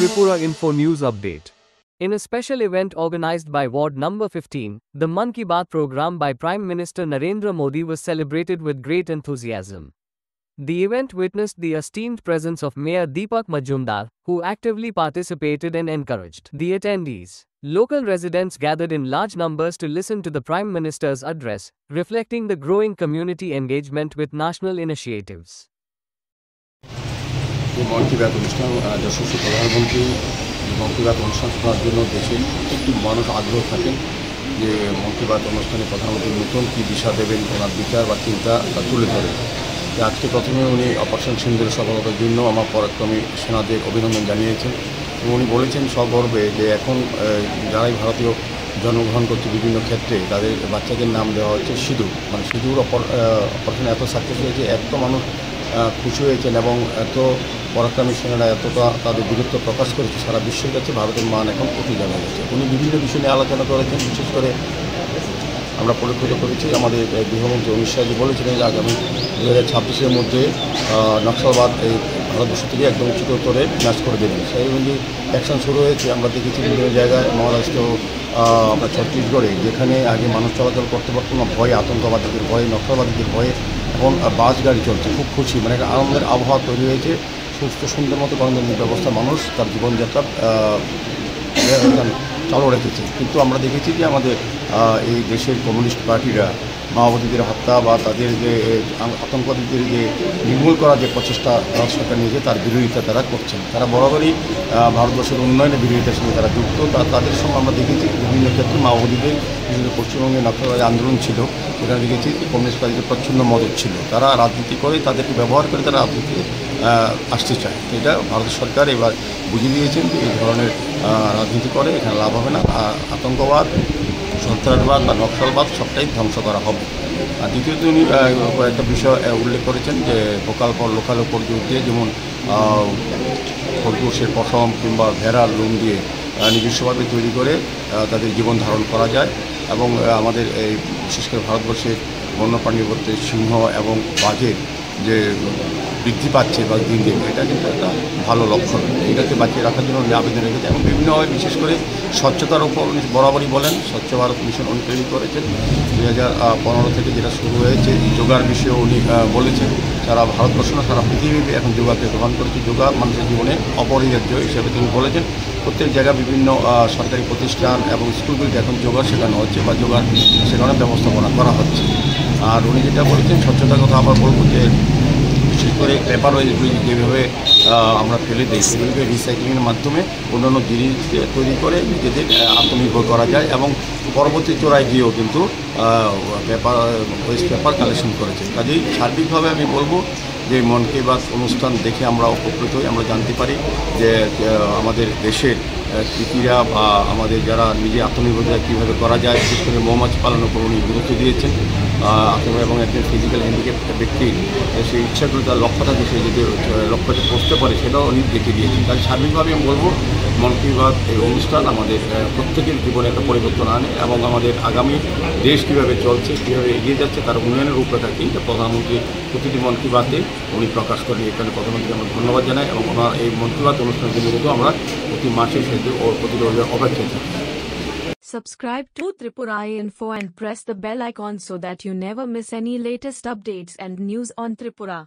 Tripura Info News Update. In a special event organized by Ward Number 15, the Mann Ki Baat program by Prime Minister Narendra Modi was celebrated with great enthusiasm. The event witnessed the esteemed presence of Mayor Deepak Majumdar, who actively participated and encouraged the attendees. Local residents gathered in large numbers to listen to the Prime Minister's address, reflecting the growing community engagement with national initiatives. মন কি বাত অনুষ্ঠান যশস্বী প্রধানমন্ত্রী মন কি বাত অনুষ্ঠান শোনার জন্য দেশে প্রত্যেকটি মানুষ আগ্রহ থাকেন যে মন কি বাত অনুষ্ঠানে প্রধানমন্ত্রী নতুন কী দিশা দেবেন, ওনার বিচার বা চিন্তা তা তুলে ধরেন। আজকে প্রথমে উনি অপারেশন সিন্দুর সফলতার জন্য আমার পরাক্রমী সেনাদের অভিনন্দন জানিয়েছেন এবং উনি বলেছেন সগর্বে যে এখন যারাই ভারতীয় জন্মগ্রহণ করছে বিভিন্ন ক্ষেত্রে তাদের বাচ্চাদের নাম দেওয়া হচ্ছে সিঁদুর। মানে সিঁদুর অপারেশন এত সাকসেস হয়েছে, এত মানুষ খুশি হয়েছেন এবং এত পরাক্রমী সেনারা এতটা তাদের বীরত্ব প্রকাশ করেছে, সারা বিশ্বের কাছে ভারতের মান এখন প্রতি জানা গেছে। উনি বিভিন্ন বিষয় নিয়ে আলোচনা করেছেন। বিশেষ করে আমরা পরিলক্ষিত করেছি আমাদের গৃহমন্ত্রী অমিত শাহজি বলেছিলেন যে আগামী 2026-এর মধ্যে নকশালবাদ এই ভারতবর্ষ থেকে একদম চিরতরে ন্যাশ করে দেবেন। সেই অনুযায়ী অ্যাকশন শুরু হয়েছে। আমরা দেখেছি বিভিন্ন জায়গায় মহারাষ্ট্র, আপনার ছত্তিশগড়ে, যেখানে আগে মানুষ চলাচল করতে পারতো না ভয়ে, আতঙ্কবাদীদের ভয়ে, নকশালবাদীদের ভয়ে, এখন বাস গাড়ি চলছে। খুব খুশি, মানে একটা আনন্দের আবহাওয়া তৈরি হয়েছে। সুস্থ সুন্দর মতো গণতান্ত্রিক ব্যবস্থা মানুষ তার জীবনযাত্রা চালু রেখেছে। কিন্তু আমরা দেখেছি যে আমাদের এই দেশের কমিউনিস্ট পার্টিরা মাওবাদীদের হত্যা বা তাদের যে আতঙ্কবাদীদের যে নির্মূল করার যে প্রচেষ্টা ভারত সরকার নিয়েছে তার বিরোধিতা তারা করছেন। তারা বরাবরই ভারতবর্ষের উন্নয়নের বিরোধিতার সঙ্গে তারা যুক্ত। তাদের সঙ্গে আমরা দেখেছি বিভিন্ন ক্ষেত্রে মাওবাদীদের বিভিন্ন পশ্চিমবঙ্গে নকশালবাদী আন্দোলন ছিল, সেখানে দেখেছি কমিউনিস্ট পার্টিদের প্রচ্ছন্ন মদত ছিল। তারা রাজনীতি করে, তাদেরকে ব্যবহার করে তারা রাজনীতি আসতে চায়। এটা ভারত সরকার এবার বুঝিয়ে দিয়েছেন যে এই ধরনের রাজনীতি করে এখানে লাভ হবে না। আতঙ্কবাদ, সন্ত্রাসবাদ বা নকশালবাদ সবটাই ধ্বংস করা হবে। আর দ্বিতীয়ত উনি কয়েকটা বিষয় উল্লেখ করেছেন যে ভোকাল ফর লোকাল উপর জোর দিয়ে, যেমন খরগোশের পশম কিংবা ভেড়ার লোম দিয়ে নিজস্বভাবে তৈরি করে তাদের জীবন ধারণ করা যায় এবং আমাদের এই বিশেষ করে ভারতবর্ষের বন্যপ্রাণীর মধ্যে সিংহ এবং বাঘের যে বৃদ্ধি পাচ্ছে বা দিন দিন, এটা কিন্তু একটা ভালো লক্ষণ। এটাকে বাঁচিয়ে রাখার জন্য উনি আবেদন রেখেছেন এবং বিভিন্নভাবে বিশেষ করে স্বচ্ছতার উপর উনি বরাবরই বলেন। স্বচ্ছ ভারত মিশন উনি তৈরি করেছেন 2015 থেকে, যেটা শুরু হয়েছে। যোগার বিষয়ে উনি বলেছেন সারা ভারতবর্ষ না সারা পৃথিবী এখন যোগাকে গ্রহণ করেছে। যোগা মানুষের জীবনে অপরিহার্য হিসেবে তিনি বলেছেন। প্রত্যেক জায়গায় বিভিন্ন সরকারি প্রতিষ্ঠান এবং স্কুলগুলিতে এখন যোগা শেখানো হচ্ছে বা যোগার শেখানোর ব্যবস্থাপনা করা হচ্ছে। আর উনি যেটা বলেছেন স্বচ্ছতার কথা আবার বলবো যে বিশেষ করে পেপার ওয়েস্টগুলি যেভাবে আমরা ফেলে দিই সেগুলিকে রিসাইক্লিংয়ের মাধ্যমে অন্যান্য জিনিস তৈরি করে নিজেদের আত্মনির্ভর করা যায় এবং পরবর্তী চোরাই গিয়েও কিন্তু ওয়েস্ট পেপার কালেকশন করেছে। কাজেই সার্বিকভাবে আমি বলবো যে মন কি বাত অনুষ্ঠান দেখে আমরা উপকৃত হই। আমরা জানতে পারি যে আমাদের দেশের কৃতিরা বা আমাদের যারা নিজে আত্মনির্ভরতা কীভাবে করা যায়, বিশেষ করে মৌমাছি পালনের উপর উনি গুরুত্ব দিয়েছেন। এবং একজন ফিজিক্যাল হ্যান্ডিক্যাপ ব্যক্তির সেই ইচ্ছাগুলো তার লক্ষ্যটাকে সে যদি লক্ষ্যতে পৌঁছতে পারে সেটাও উনি দেখিয়ে দিয়েছেন। তাই সার্বিকভাবে আমি বলবো মন কি বাত এই অনুষ্ঠান আমাদের প্রত্যেকের জীবনে একটা পরিবর্তন আনে এবং আমাদের আগামী দেশ কীভাবে চলছে, কীভাবে এগিয়ে যাচ্ছে তার উন্নয়নের রূপরেখা কিন্তু প্রধানমন্ত্রী প্রতিটি মন কি বাতে উনি প্রকাশ করেন। এখানে প্রধানমন্ত্রীকে আমরা ধন্যবাদ জানাই এবং ওনার এই মন কি বাত অনুষ্ঠানের জন্য কিন্তু আমরা প্রতি মাসে সেহেতু ও প্রতি রবিবার অপেক্ষায় থাকি। Subscribe to Tripura Info and press the bell icon so that you never miss any latest updates and news on Tripura.